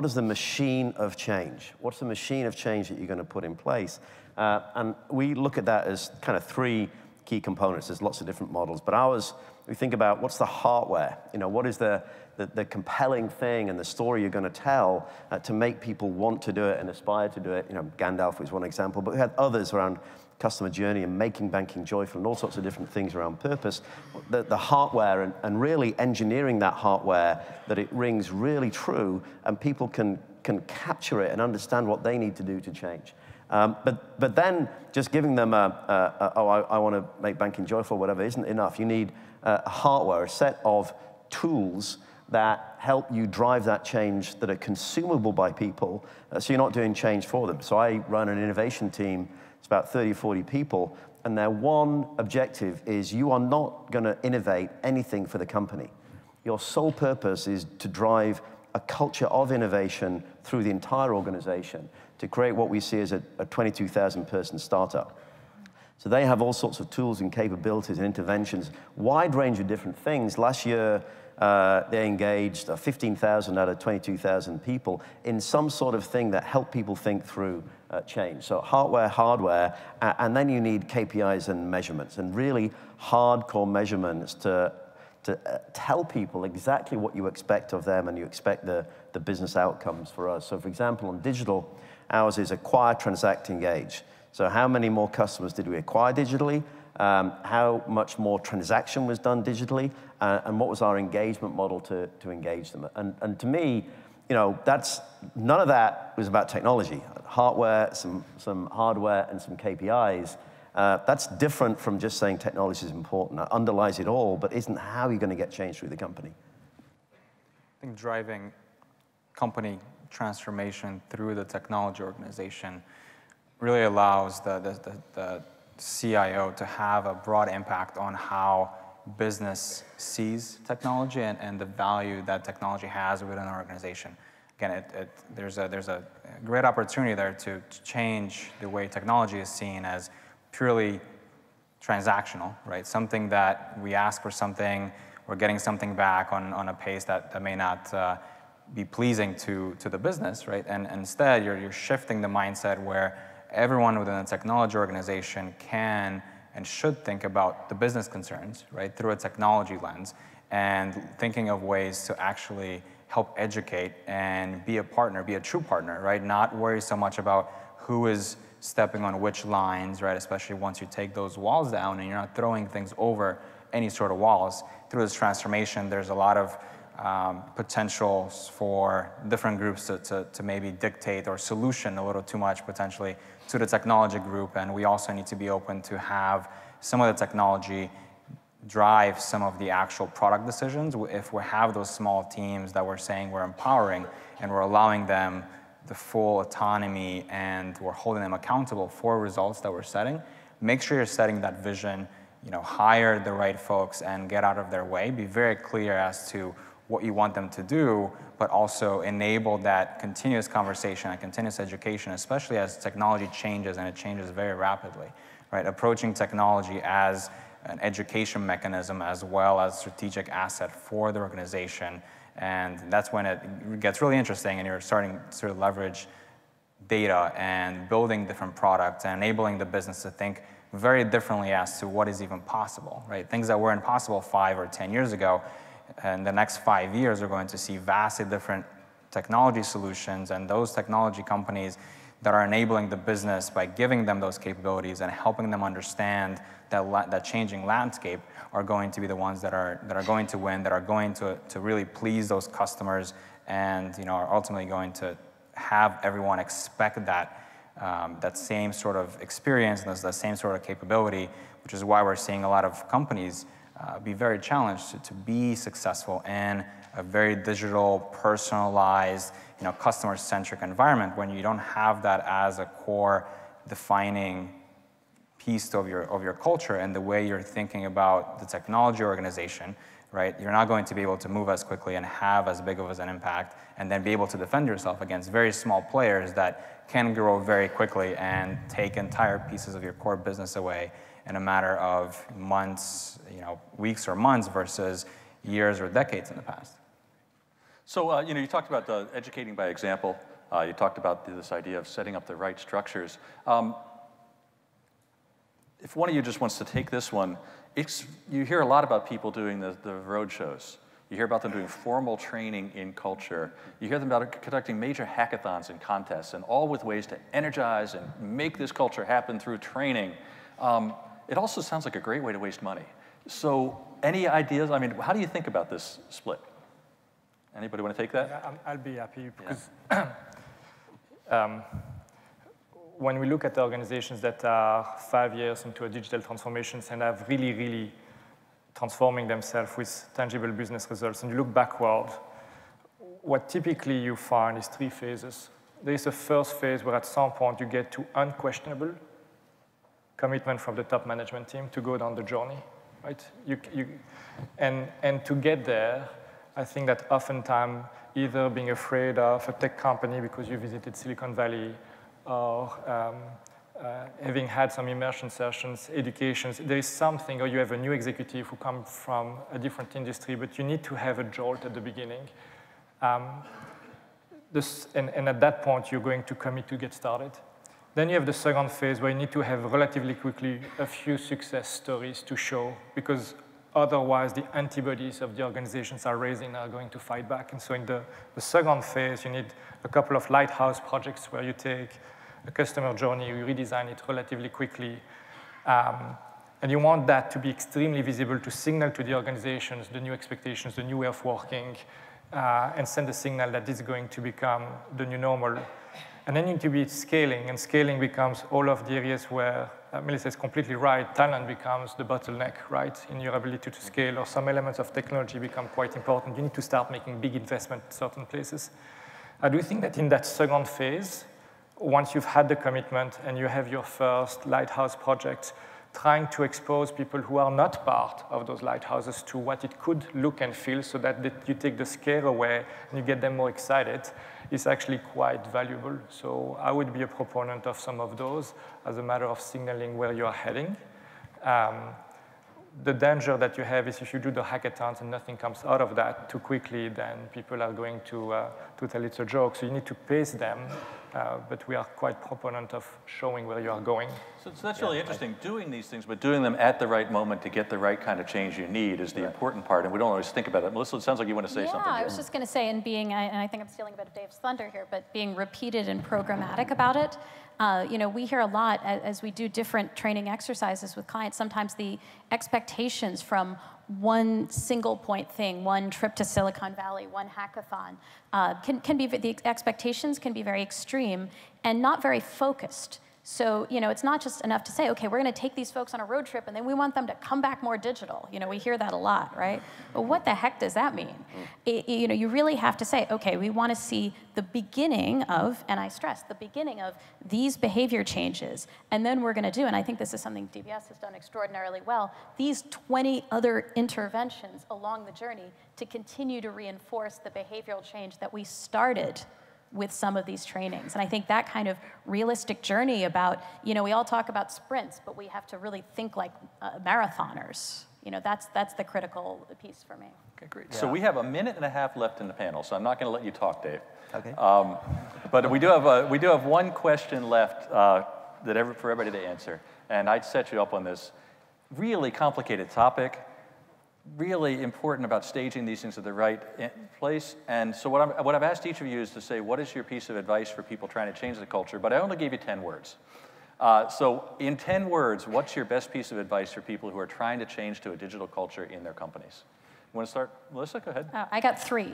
is the machine of change? What's the machine of change that you're going to put in place? And we look at that as kind of three key components. There's lots of different models, but ours, we think about what's the hardware? What is the compelling thing and the story you're going to tell to make people want to do it and aspire to do it. Gandalf was one example, but we had others around customer journey and making banking joyful and all sorts of different things around purpose. The hardware and really engineering that hardware that it rings really true and people can capture it and understand what they need to do to change. But then just giving them I want to make banking joyful, whatever, isn't enough. You need hardware, a set of tools that help you drive that change that are consumable by people, so you're not doing change for them. So I run an innovation team. It's about 30 or 40 people, and their one objective is you are not going to innovate anything for the company. Your sole purpose is to drive a culture of innovation through the entire organization to create what we see as a 22,000-person startup. So they have all sorts of tools and capabilities and interventions, wide range of different things. Last year, they engaged 15,000 out of 22,000 people in some sort of thing that helped people think through change. So hardware, and then you need KPIs and measurements, and really hardcore measurements to tell people exactly what you expect of them and you expect the business outcomes for us. So for example, on digital, ours is acquire, transact, engage. So how many more customers did we acquire digitally? How much more transaction was done digitally? And what was our engagement model to engage them? And to me, that's none of that was about technology. Hardware, some hardware, and some KPIs. That's different from just saying technology is important. That underlies it all, but isn't how you're going to get change through the company. I think driving company transformation through the technology organization really allows the CIO to have a broad impact on how business sees technology and the value that technology has within an organization. Again, there's a great opportunity there to change the way technology is seen as purely transactional, right? Something that we ask for something, we're getting something back on a pace that may not be pleasing to the business, right? And instead, you're shifting the mindset where everyone within a technology organization can and should think about the business concerns, right, through a technology lens, and thinking of ways to actually help educate and be a partner, be a true partner, right? Not worry so much about who is stepping on which lines, right? Especially once you take those walls down and you're not throwing things over any sort of walls. Through this transformation, there's a lot of potentials for different groups to maybe dictate or solution a little too much potentially to the technology group, and we also need to be open to have some of the technology drive some of the actual product decisions. If we have those small teams that we're saying we're empowering and we're allowing them the full autonomy and we're holding them accountable for results that we're setting, make sure you're setting that vision, hire the right folks and get out of their way. Be very clear as to what you want them to do, but also enable that continuous conversation and continuous education, especially as technology changes, and it changes very rapidly, right? Approaching technology as an education mechanism as well as strategic asset for the organization. And that's when it gets really interesting, and you're starting to sort of leverage data and building different products and enabling the business to think very differently as to what is even possible, right? Things that were impossible 5 or 10 years ago, and the next 5 years are going to see vastly different technology solutions, and those technology companies that are enabling the business by giving them those capabilities and helping them understand that changing landscape are going to be the ones that are going to win, that are going to really please those customers, and are ultimately going to have everyone expect that same sort of experience and that same sort of capability, which is why we're seeing a lot of companies be very challenged to be successful in a very digital, personalized, customer-centric environment when you don't have that as a core defining piece of your culture and the way you're thinking about the technology organization, right? You're not going to be able to move as quickly and have as big of an impact and then be able to defend yourself against very small players that can grow very quickly and take entire pieces of your core business away in a matter of months, weeks or months versus years or decades in the past. So, you talked about educating by example. You talked about this idea of setting up the right structures. If one of you just wants to take this one, you hear a lot about people doing the road shows. You hear about them doing formal training in culture. You hear them about conducting major hackathons and contests, and all with ways to energize and make this culture happen through training. It also sounds like a great way to waste money. So any ideas? I mean, how do you think about this split? Anybody want to take that? Yeah, I'll be happy because when we look at organizations that are 5 years into a digital transformations and have really, really transforming themselves with tangible business results, and you look backward, what typically you find is 3 phases. There is a first phase where at some point you get to unquestionable commitment from the top management team to go down the journey, right? And to get there, I think that oftentimes either being afraid of a tech company because you visited Silicon Valley, or having had some immersion sessions, educations, there is something, or you have a new executive who comes from a different industry, but you need to have a jolt at the beginning. And at that point, you're going to commit to get started. Then you have the second phase where you need to have relatively quickly a few success stories to show, because otherwise the antibodies of the organizations are raising are going to fight back. And so in the second phase, you need a couple of lighthouse projects where you take a customer journey, you redesign it relatively quickly. And you want that to be extremely visible to signal to the organizations the new expectations, the new way of working, and send a signal that this is going to become the new normal. And then you need to be scaling, and scaling becomes all of the areas where, Melissa is completely right, talent becomes the bottleneck, right, in your ability to scale, or some elements of technology become quite important. You need to start making big investment in certain places. I do think that in that second phase, once you've had the commitment and you have your first lighthouse project, trying to expose people who are not part of those lighthouses to what it could look and feel so that you take the scare away and you get them more excited is actually quite valuable. So I would be a proponent of some of those as a matter of signaling where you are heading. The danger that you have is if you do the hackathons and nothing comes out of that too quickly, then people are going to tell it's a joke. So you need to pace them. But we are quite proponent of showing where you are going. So that's really interesting, doing these things, but doing them at the right moment to get the right kind of change you need is the important part, and we don't always think about it. Melissa, it sounds like you want to say something. Yeah, I was just going to say, and I think I'm stealing a bit of Dave's thunder here, but being repeated and programmatic about it. We hear a lot as we do different training exercises with clients, sometimes the expectations from one single point thing, one trip to Silicon Valley, one hackathon, the expectations can be very extreme and not very focused. So, it's not just enough to say, okay, we're going to take these folks on a road trip, and then we want them to come back more digital. We hear that a lot, right? But what the heck does that mean? You really have to say, okay, we want to see the beginning of, and I stress, the beginning of these behavior changes, and then we're going to do, and I think this is something DBS has done extraordinarily well, these 20 other interventions along the journey to continue to reinforce the behavioral change that we started with some of these trainings. And I think that kind of realistic journey about, we all talk about sprints, but we have to really think like marathoners. That's the critical piece for me. Okay, great. Yeah. So we have a minute and a half left in the panel, so I'm not going to let you talk, Dave. Okay. But we do have one question left for everybody to answer, and I'd set you up on this really complicated topic. Really important about staging these things at the right place. And so what I've asked each of you is to say, what is your piece of advice for people trying to change the culture? But I only gave you 10 words. So in 10 words, what's your best piece of advice for people who are trying to change to a digital culture in their companies? You want to start? Melissa, go ahead. I got 3.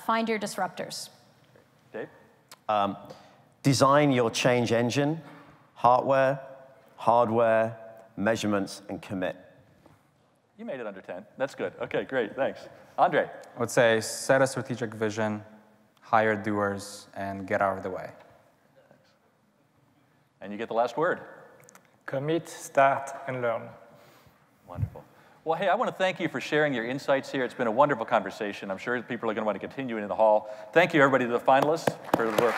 Find your disruptors. Dave? Design your change engine, hardware, measurements, and commit. You made it under 10. That's good. Okay, great. Thanks. Andrei? I would say set a strategic vision, hire doers, and get out of the way. Thanks. And you get the last word. Commit, start, and learn. Wonderful. Well, hey, I want to thank you for sharing your insights here. It's been a wonderful conversation. I'm sure people are going to want to continue in the hall. Thank you, everybody, to the finalists for the work.